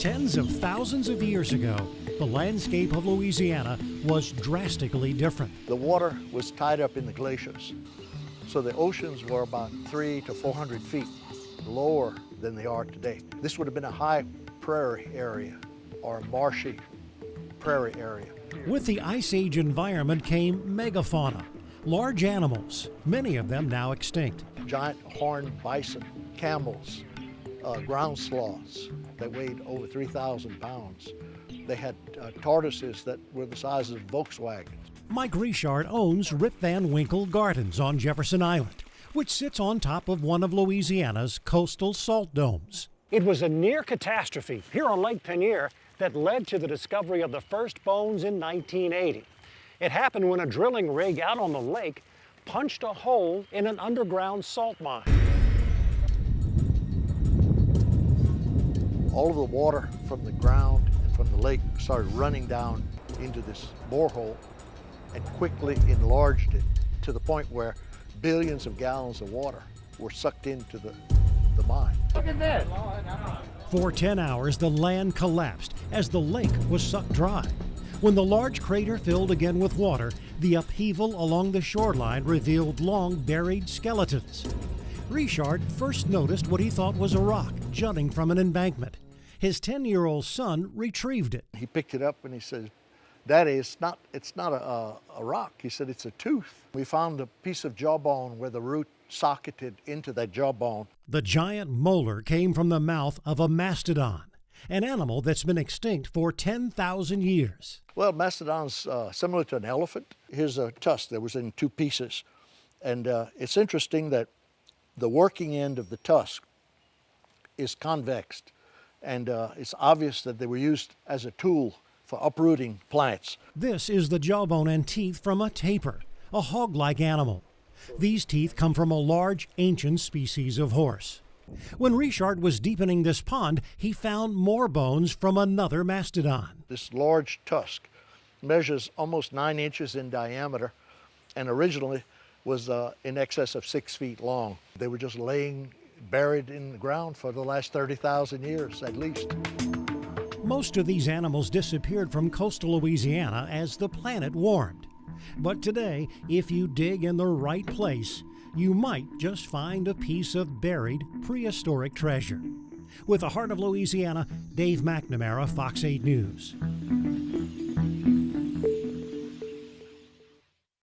Tens of thousands of years ago, the landscape of Louisiana was drastically different. The water was tied up in the glaciers, so the oceans were about 300 to 400 feet lower than they are today. This would have been a high prairie area or a marshy prairie area. With the Ice Age environment came megafauna, large animals, many of them now extinct. Giant horned bison, camels, ground sloths that weighed over 3,000 pounds. They had tortoises that were the size of Volkswagens. Mike Richard owns Rip Van Winkle Gardens on Jefferson Island, which sits on top of one of Louisiana's coastal salt domes. It was a near catastrophe here on Lake Panier that led to the discovery of the first bones in 1980. It happened when a drilling rig out on the lake punched a hole in an underground salt mine. All of the water from the ground and from the lake started running down into this borehole and quickly enlarged it to the point where billions of gallons of water were sucked into the mine. Look at this. For 10 hours, the land collapsed as the lake was sucked dry. When the large crater filled again with water, the upheaval along the shoreline revealed long buried skeletons. Richard first noticed what he thought was a rock jutting from an embankment. His 10-year-old son retrieved it. He picked it up and he said, "Daddy, it's not a rock." He said, "It's a tooth." We found a piece of jawbone where the root socketed into that jawbone. The giant molar came from the mouth of a mastodon, an animal that's been extinct for 10,000 years. Well, mastodon's similar to an elephant. Here's a tusk that was in two pieces. And it's interesting that the working end of the tusk is convex. And it's obvious that they were used as a tool for uprooting plants. This is the jawbone and teeth from a tapir, a hog-like animal. These teeth come from a large, ancient species of horse. When Richard was deepening this pond, he found more bones from another mastodon. This large tusk measures almost 9 inches in diameter and originally was in excess of 6 feet long. They were just laying buried in the ground for the last 30,000 years at least. Most of these animals disappeared from coastal Louisiana as the planet warmed. But today, if you dig in the right place, you might just find a piece of buried prehistoric treasure. With the heart of Louisiana, Dave McNamara, Fox 8 News.